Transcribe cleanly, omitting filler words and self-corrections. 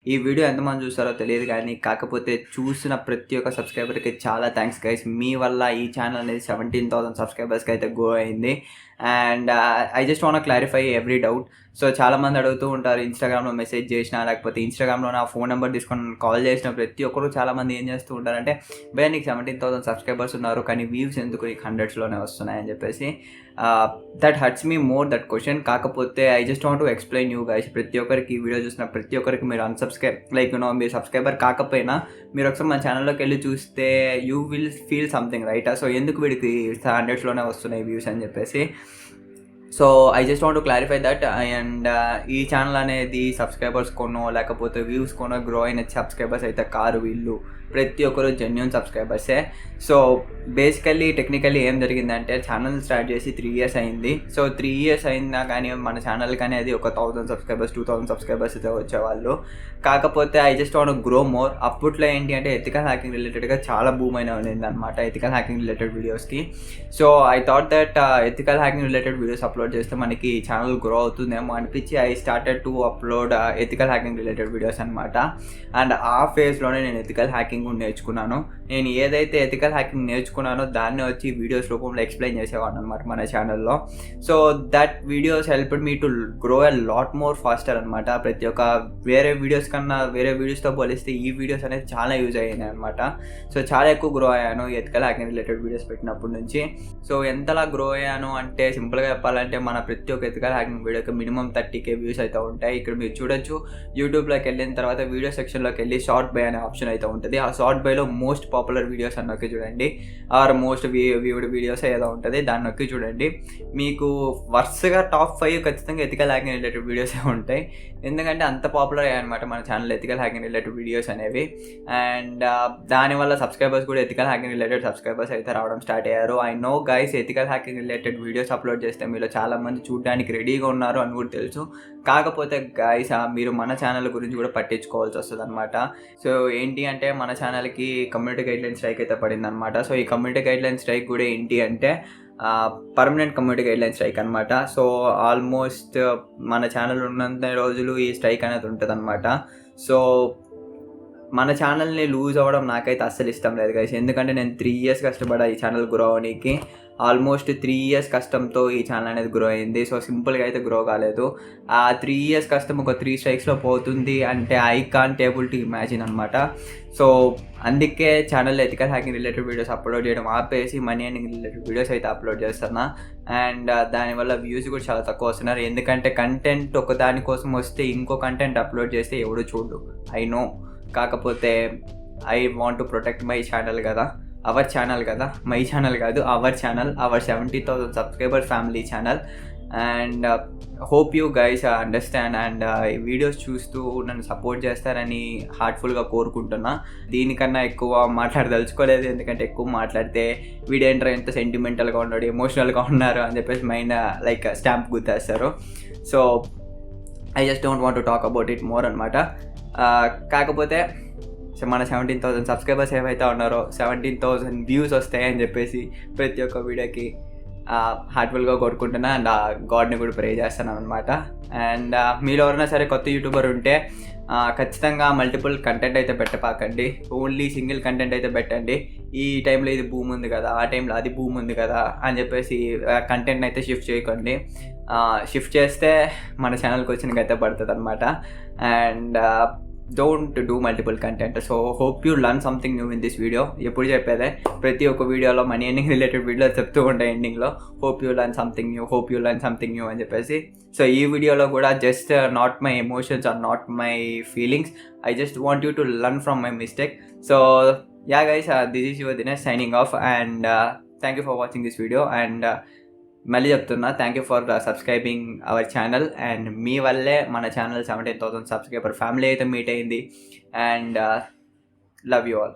ఈ వీడియో ఎంతమంది చూస్తారో తెలియదు కానీ, కాకపోతే చూసిన ప్రతి ఒక్క సబ్స్క్రైబర్‌కి చాలా థాంక్స్ గైస్. మీ వల్ల ఈ ఛానల్ అనేది 17,000 సబ్స్క్రైబర్స్‌కి అయితే గ్రో అయింది. And I just want clarify every doubt. So చాలామంది అడుగుతూ ఉంటారు ఇన్‌స్టాగ్రామ్‌లో మెసేజ్ చేసినా, లేకపోతే ఇన్‌స్టాగ్రామ్‌లో నా ఫోన్ నెంబర్ తీసుకొని కాల్ చేసిన ప్రతి ఒక్కరు చాలామంది ఏం చేస్తూ ఉంటారంటే, భయ్యా నీకు 17,000 సబ్స్క్రైబర్స్ ఉన్నారు, కానీ వ్యూస్ ఎందుకు నీకు హండ్రెడ్స్‌లోనే వస్తున్నాయని చెప్పేసి. That hurts me more that question. కాకపోతే I just want to explain you guys. ప్రతి ఒక్కరికి ఈ వీడియో చూసిన ప్రతి ఒక్కరికి మీరు లైక్ మీరు సబ్స్క్రైబర్ కాకపోయినా మీరు ఒకసారి మన ఛానల్లోకి వెళ్ళి చూస్తే you will feel something right. So ఎందుకు వీడికి హండ్రెడ్స్లోనే వస్తున్నాయి వ్యూస్ అని చెప్పేసి. So I just want to clarify that. And ఈ ఛానల్ అనేది సబ్స్క్రైబర్స్ కొనో లేకపోతే వ్యూస్ కొనో గ్రో అయిన సబ్స్క్రైబర్స్ అయితే కారు. వీళ్ళు ప్రతి ఒక్కరు జెన్యూన్ సబ్స్క్రైబర్సే. సో బేసికల్లీ టెక్నికల్లీ ఏం జరిగిందంటే, ఛానల్ స్టార్ట్ చేసి 3 years అయింది. సో 3 years అయినా కానీ మన ఛానల్ కానీ అది ఒక 1000 సబ్స్క్రైబర్స్ 2000 సబ్స్క్రైబర్స్ అయితే వచ్చేవాళ్ళు. కాకపోతే I just want grow more. అప్పట్లో ఏంటి అంటే ఎథికల్ హ్యాకింగ్ రిలేటెడ్గా చాలా బూమ్ అయినా ఉంది అనమాట, ఎథికల్ హ్యాకింగ్ రిలేటెడ్ వీడియోస్కి. So I thought that ethical hacking related videos upload చేస్తే మనకి ఛానల్ గ్రో అవుతుందేమో అనిపించి I started to upload ethical hacking related videos అనమాట. అండ్ ఆ ఫేజ్లోనే నేను ఎథికల్ హ్యాకింగ్ నేర్చుకున్నాను. నేను ఏదైతే ఎథికల్ హ్యాకింగ్ నేర్చుకున్నానో దాన్ని వచ్చి వీడియోస్ రూపంలో ఎక్స్ప్లెయిన్ చేసేవాడిని అనమాట మన ఛానల్లో. So that videos helped me to grow a lot more faster అనమాట. ప్రతి ఒక్క వేరే వీడియోస్తో పోలిస్తే ఈ వీడియోస్ అనేది చాలా యూజ్ అయ్యాయి అనమాట. సో చాలా ఎక్కువ గ్రో అయ్యాను ఎథికల్ హ్యాకింగ్ రిలేటెడ్ వీడియోస్ పెట్టినప్పటి నుంచి. సో ఎంతలా గ్రో అయ్యాను అంటే, సింపుల్గా చెప్పాలంటే మన ప్రతి ఒక్క ఎథికల్ హ్యాకింగ్ వీడియోకి మినిమం 30K వ్యూస్ అయితే ఉంటాయి. ఇక్కడ మీరు చూడొచ్చు, యూట్యూబ్లోకి వెళ్ళిన తర్వాత వీడియో సెక్షన్లోకి వెళ్ళి షార్ట్ బై అనే ఆప్షన్ అయితే ఉంటుంది. ఆ షార్ట్ బైలో మోస్ట్ పాపులర్ వీడియోస్ అని నొక్కి చూడండి, ఆర్ మోస్ట్ వ్యూడ్ వీడియోస్ ఏదో ఉంటుంది, దాన్ని నొక్కి చూడండి. మీకు వరుసగా టాప్ 5 ఖచ్చితంగా ఎథికల్ హ్యాకింగ్ రిలేటెడ్ వీడియోసే ఉంటాయి. ఎందుకంటే అంత పాపులర్ అయ్యాయి అనమాట మన channel ethical hacking related videos అనేవి. అండ్ దానివల్ల సబ్స్క్రైబర్స్ కూడా ఎథికల్ హ్యాకింగ్ రిలేటెడ్ సబ్స్క్రైబర్స్ అయితే రావడం స్టార్ట్ అయ్యారు. I know guys, ethical hacking related videos upload చేస్తే మీలో చాలామంది చూడడానికి రెడీగా ఉన్నారు అని కూడా తెలుసు. కాకపోతే గైస్, మీరు మన ఛానల్ గురించి కూడా పట్టించుకోవాల్సి వస్తుంది అనమాట. సో ఏంటి అంటే, మన ఛానల్కి కమ్యూనిటీ గైడ్లైన్ స్ట్రైక్ అయితే పడింది అనమాట. సో ఈ కమ్యూనిటీ గైడ్లైన్ స్ట్రైక్ కూడా ఏంటి అంటే పర్మనెంట్ కమ్యూనిటీ గైడ్లైన్ స్ట్రైక్ అనమాట. సో ఆల్మోస్ట్ మన ఛానల్ ఉన్నంత రోజులు ఈ స్ట్రైక్ అనేది ఉంటుంది అనమాట. సో మన ఛానల్ని లూజ్ అవ్వడం నాకైతే అస్సలు ఇష్టం లేదు గైస్. ఎందుకంటే నేను 3 years కష్టపడా ఈ ఛానల్ గ్రో అవడానికి. ఆల్మోస్ట్ 3 years కష్టంతో ఈ ఛానల్ అనేది గ్రో అయింది. సో సింపుల్గా అయితే గ్రో కాలేదు. ఆ 3 years కష్టం ఒక 3 strikesలో పోతుంది అంటే I can't able to imagine అనమాట. సో అందుకే ఛానల్లో ethical hacking related videos upload చేయడం ఆపేసి మనీ ఎర్నింగ్ రిలేటెడ్ వీడియోస్ అయితే అప్లోడ్ చేస్తున్నా. అండ్ దానివల్ల వ్యూస్ కూడా చాలా తక్కువ వస్తున్నారు. ఎందుకంటే కంటెంట్ ఒక దానికోసం వస్తే ఇంకో కంటెంట్ అప్లోడ్ చేస్తే ఎవడు చూడు, ఐ నో. కాకపోతే I want to protect my channel కదా, అవర్ ఛానల్ కదా, మై ఛానల్ కాదు, our channel, our 70,000 subscriber family channel. And hope you guys understand and ఈ వీడియోస్ చూస్తూ నన్ను సపోర్ట్ చేస్తారని హార్ట్ఫుల్గా కోరుకుంటున్నా. దీనికన్నా ఎక్కువ మాట్లాడదలుచుకోలేదు, ఎందుకంటే ఎక్కువ మాట్లాడితే వీడేంటర్ ఎంత సెంటిమెంటల్గా ఉన్నాడు, ఎమోషనల్గా ఉన్నారు అని చెప్పేసి మైండ్ లైక్ స్టాంప్ గుర్తేస్తారు. So I just don't want to talk about it more అనమాట. కాకపోతే మన 17,000 సబ్స్క్రైబర్స్ ఏవైతే ఉన్నారో 17,000 వ్యూస్ వస్తాయని చెప్పేసి ప్రతి ఒక్క వీడియోకి హార్ట్ఫుల్గా కోరుకుంటున్నా. అండ్ గాడ్ని కూడా ప్రే చేస్తాను అనమాట. అండ్ మీరు ఎవరైనా సరే కొత్త యూట్యూబర్ ఉంటే ఖచ్చితంగా మల్టిపుల్ కంటెంట్ అయితే పెట్టపాకండి, ఓన్లీ సింగిల్ కంటెంట్ అయితే పెట్టండి. ఈ టైంలో ఇది భూమి ఉంది కదా, ఆ టైంలో అది భూమి ఉంది కదా అని చెప్పేసి కంటెంట్ని అయితే షిఫ్ట్ చేయకండి. షిఫ్ట్ చేస్తే మన ఛానల్కి వచ్చిన గతే పడుతుంది అనమాట. And don't do multiple content. So hope you learn something new in this video. ఎప్పుడు చెప్పేదే, ప్రతి ఒక్క వీడియోలో మనీ ఎర్నింగ్ రిలేటెడ్ వీడియోస్ చెప్తూ ఉంటాయి ఎండింగ్లో, hope you learn something new అని చెప్పేసి. సో ఈ వీడియోలో కూడా just not my emotions or not my feelings, I just want you to learn from my mistake. So ya guys, this is your Dinesh signing off. And thank you for watching this video. And మళ్ళీ చెప్తున్నా, thank you for subscribing our channel. And మీ వల్లే మన channel 17,000 subscriber family అయితే meet అయింది. And love you all.